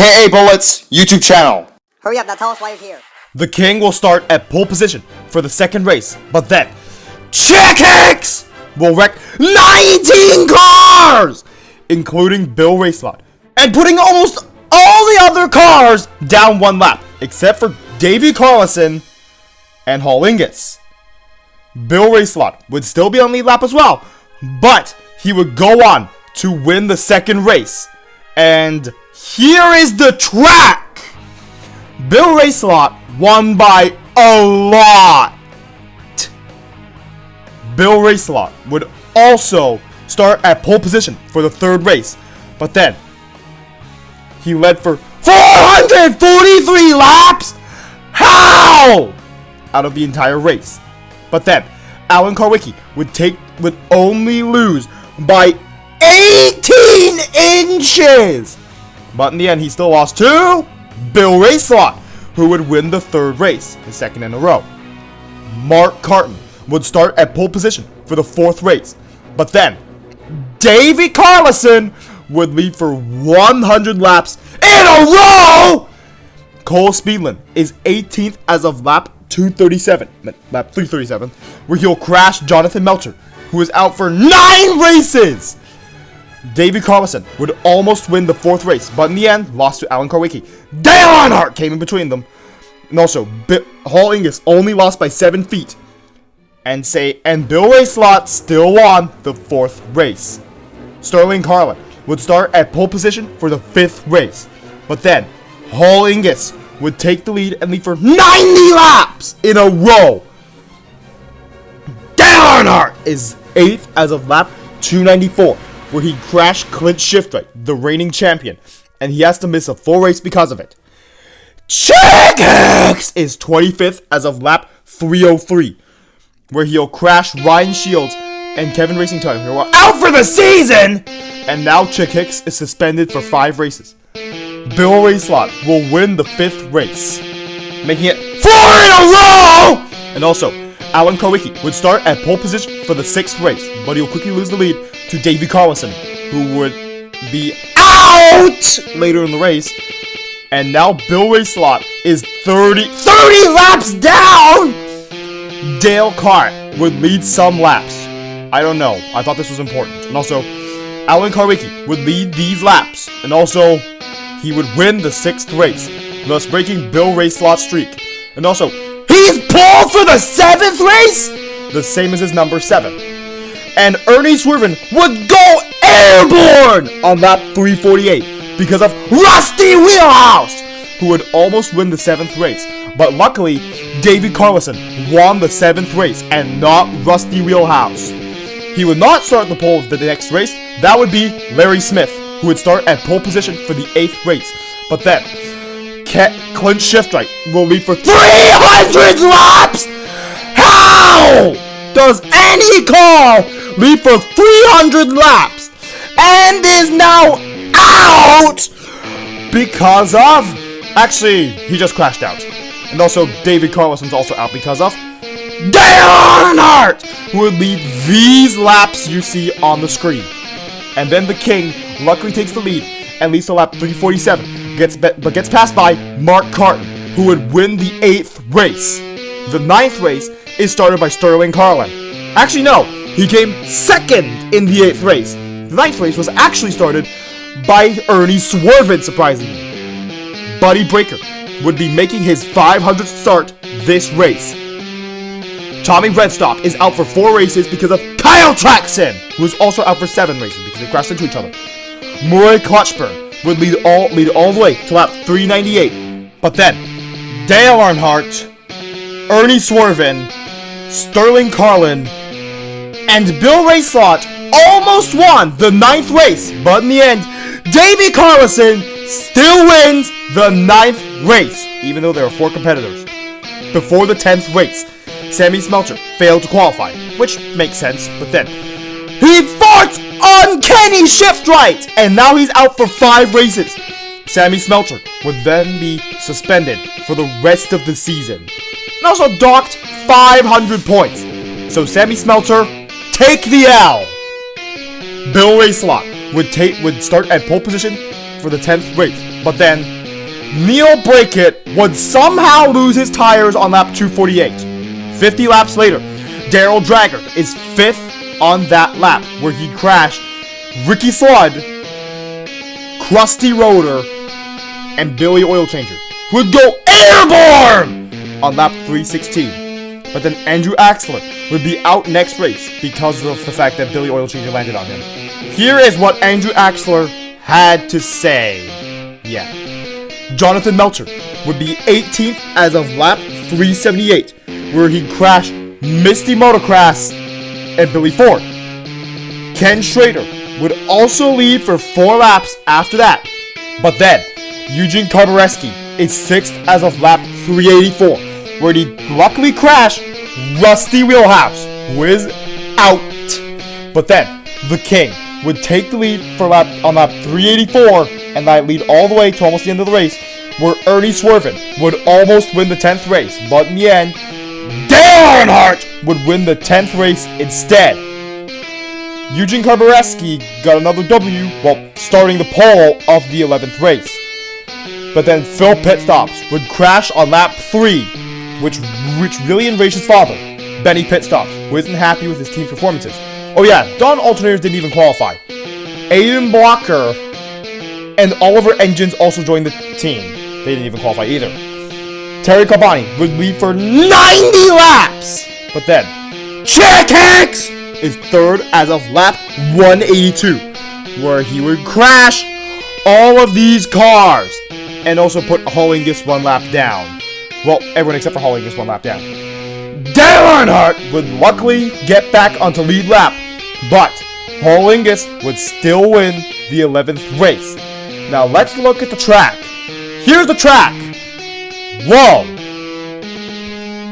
aka Bullet's YouTube channel. Hurry up, now tell us why you're here. The King will start at pole position for the second race, but then Chick Hicks will wreck 19 cars, including Bill Racelott, and putting almost all the other cars down one lap, except for Davey Carlson and Hall Ingus. Bill Racelott would still be on lead lap as well, but he would go on to win the second race. And here is the track. Bill Racelott won by a lot. Bill Racelott would also start at pole position for the third race, but then he led for 443 laps. How? Out of the entire race. But then Alan Karwicki would only lose by 18 inches. But in the end, he still lost to Bill Racelott, who would win the third race, his second in a row. Mark Carton would start at pole position for the fourth race, but then Davey Carlson would lead for 100 laps in a row. Cole Speedland is 18th as of lap 337, where he'll crash Jonathan Melcher, who is out for 9 races. Davey Carlson would almost win the fourth race, but in the end, lost to Alan Karwicki. Dale Earnhardt came in between them. And also, Hall Ingus only lost by 7 feet. And Bill Racelott still won the fourth race. Sterling Carlin would start at pole position for the fifth race. But then, Hall Ingus would take the lead and lead for 90 laps in a row. Dale Earnhardt is 8th as of lap 294, where he crashed Clint Shiftwright, the reigning champion, and he has to miss a full race because of it. Chick Hicks is 25th as of lap 303, where he'll crash Ryan Shields and Kevin Racing Time, who are out for the season, and now Chick Hicks is suspended for 5 races. Bill Racelott will win the 5th race, making it 4 in a row! And also, Alan Karwicki would start at pole position for the 6th race, but he'll quickly lose the lead to Davey Carlson, who would be out later in the race. And now Bill Racelott is 30 laps down! Dale Cart would lead some laps. I don't know. I thought this was important. And also, Alan Karwicki would lead these laps. And also, he would win the 6th race, thus breaking Bill Racelott's streak. And also, he's pole for the 7th race! The same as his number 7. And Ernie Swerven would go airborne on lap 348 because of Rusty Wheelhouse, who would almost win the 7th race. But luckily, Davey Carlson won the 7th race and not Rusty Wheelhouse. He would not start the pole of the next race. That would be Larry Smith, who would start at pole position for the 8th race. But then, Clint Shiftwright will lead for 300 laps! How does any car lead for 300 laps and is now out because of... Actually, he just crashed out. And also, David Carlson's also out because of Dale Earnhardt, who would lead these laps you see on the screen. And then the King luckily takes the lead and leads to lap 347, but gets passed by Mark Carton, who would win the 8th race. The 9th race is started by Sterling Carlin. Actually, no, he came 2nd in the 8th race. The 9th race was actually started by Ernie Swerven, surprisingly. Buddy Breaker would be making his 500th start this race. Tommy Redstop is out for 4 races because of Kyle Traxon, who is also out for 7 races because they crashed into each other. Murray Clutchburn would lead all the way to lap 398. But then, Dale Earnhardt, Ernie Swerven, Sterling Carlin, and Bill Racelott almost won the 9th race. But in the end, Davey Carlson still wins the 9th race, even though there are 4 competitors. Before the 10th race, Sammy Smelter failed to qualify, which makes sense, but then he fought on Kenny Shiftwright, and now he's out for 5 races. Sammy Smelter would then be suspended for the rest of the season, and also docked 500 points. So Sammy Smelter, take the L. Bill Racelott would start at pole position for the 10th race, but then Neil Brackett would somehow lose his tires on lap 248. 50 laps later, Darrell Draggart is 5th on that lap, where he crashed Ricky Slood, Krusty Rotor, and Billy Oil Changer, who would go airborne on lap 316. But then Andrew Axler would be out next race because of the fact that Billy Oil Changer landed on him. Here is what Andrew Axler had to say. Yeah. Jonathan Melcher would be 18th as of lap 378, where he crashed Misty Motocross and Billy Ford. Ken Schrader would also lead for 4 laps after that. But then, Eugene Karbareski is 6th as of lap 384, where he luckily crashed Rusty Wheelhouse, who is out. But then, the King would take the lead on lap 384, and that lead all the way to almost the end of the race, where Ernie Swerven would almost win the 10th race. But in the end, Dale Earnhardt would win the 10th race instead. Eugene Karbareski got another W while starting the pole of the 11th race. But then Phil Pitstops would crash on lap 3, which really enraged his father, Benny Pitstops, who isn't happy with his team's performances. Oh yeah, Don Alternators didn't even qualify. Aiden Blocker and Oliver Engines also joined the team. They didn't even qualify either. Terry Carbonte would lead for 90 laps! But then, Chick Hicks is 3rd as of lap 182, where he would crash all of these cars and also put Hollingus 1 lap down. Well, everyone except for Hollingus 1 lap down. Dale Earnhardt would luckily get back onto lead lap, but Hollingus would still win the 11th race. Now let's look at the track. Here's the track. Whoa!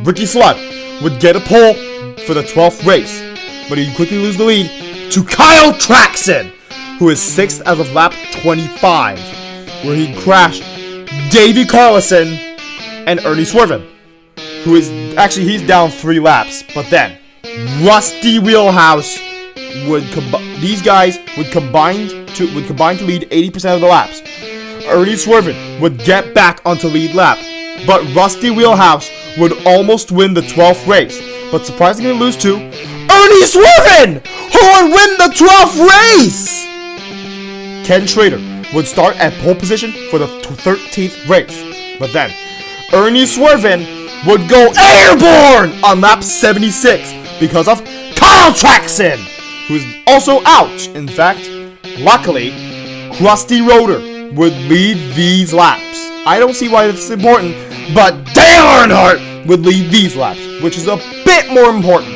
Ricky Slood would get a pole for the 12th race, but he'd quickly lose the lead to Kyle Traxon, who is 6th as of lap 25, where he'd crash Davey Carlson and Ernie Swerven, who is actually, he's down 3 laps. But then Rusty Wheelhouse these guys would combine to lead 80% of the laps. Ernie Swerven would get back onto lead lap, but Rusty Wheelhouse would almost win the 12th race, but surprisingly lose to Ernie Swerven, who would win the 12th race! Ken Schrader would start at pole position for the 13th race, but then Ernie Swerven would go airborne on lap 76 because of Kyle Traxon, who is also out. In fact, luckily, Krusty Rotor would lead these laps. I don't see why this is important, but Dale Earnhardt would lead these laps, which is a bit more important.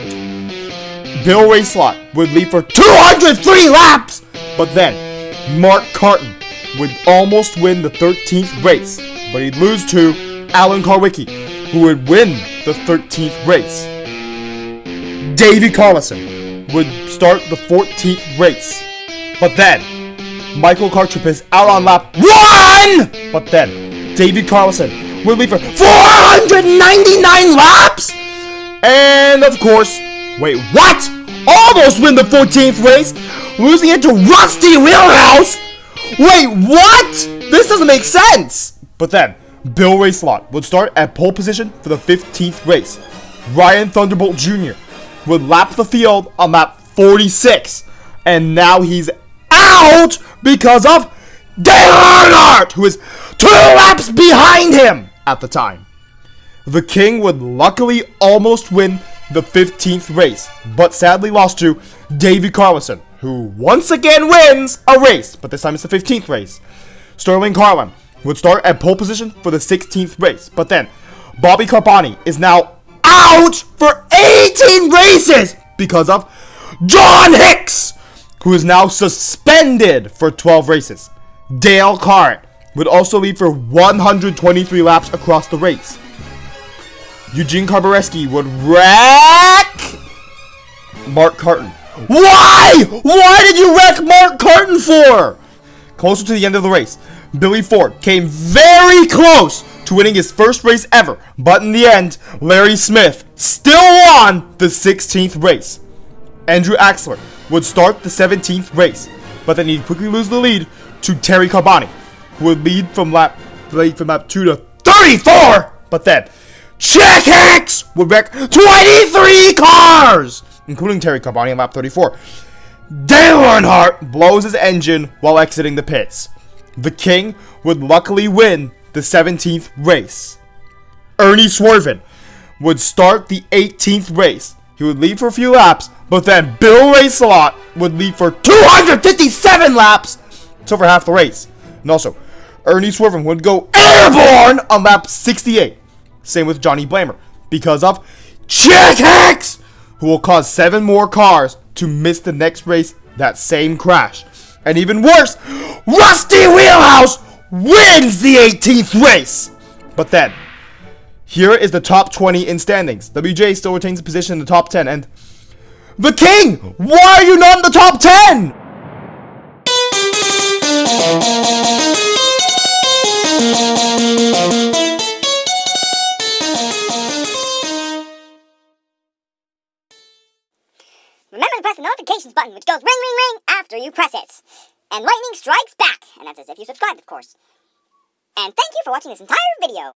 Bill Racelott would lead for 203 laps, but then Mark Carton would almost win the 13th race, but he'd lose to Alan Karwicki, who would win the 13th race. Davey Carlson would start the 14th race, but then Michael Cartrup is out on lap 1! But then Davey Carlson would lead for 499 laps! And of course, wait, what? Almost win the 14th race, losing it to Rusty Wheelhouse? Wait, what? This doesn't make sense! But then, Bill Racelott would start at pole position for the 15th race. Ryan Thunderbolt Jr. would lap the field on lap 46, and now he's out because of Dale Earnhardt, who is 2 laps behind him at the time. The King would luckily almost win the 15th race, but sadly lost to Davey Carlson, who once again wins a race, but this time it's the 15th race. Sterling Carlin would start at pole position for the 16th race, but then Bobby Carboni is now out for 18 races because of John Hicks, who is now suspended for 12 races. Dale Earnhardt would also lead for 123 laps across the race. Eugene Karbareski would wreck Mark Carton. Why? Why did you wreck Mark Carton for? Closer to the end of the race, Billy Ford came very close to winning his first race ever, but in the end, Larry Smith still won the 16th race. Andrew Axler would start the 17th race, but then he'd quickly lose the lead to Terry Carbonte, would lead from lap 2 to 34, but then Chick Hicks would wreck 23 cars, including Terry Carbonte on lap 34. Dale Earnhardt blows his engine while exiting the pits. The King would luckily win the 17th race. Ernie Swervin would start the 18th race. He would lead for a few laps, but then Bill Racelott would lead for 257 laps, so for half the race. And also, Ernie Swervin would go airborne on lap 68. Same with Johnny Blamer, because of Chick Hicks, who will cause 7 more cars to miss the next race that same crash. And even worse, Rusty Wheelhouse wins the 18th race. But then, here is the top 20 in standings. WJ still retains a position in the top 10, and the King, why are you not in the top 10? Remember to press the notifications button, which goes ring, ring, ring after you press it. And lightning strikes back, and that's as if you subscribed, of course. And thank you for watching this entire video.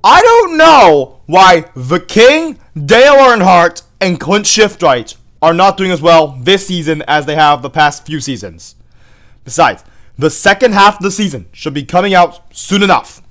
I don't know why the King, Dale Earnhardt, and Clint Shiftwright are not doing as well this season as they have the past few seasons. Besides, the second half of the season should be coming out soon enough.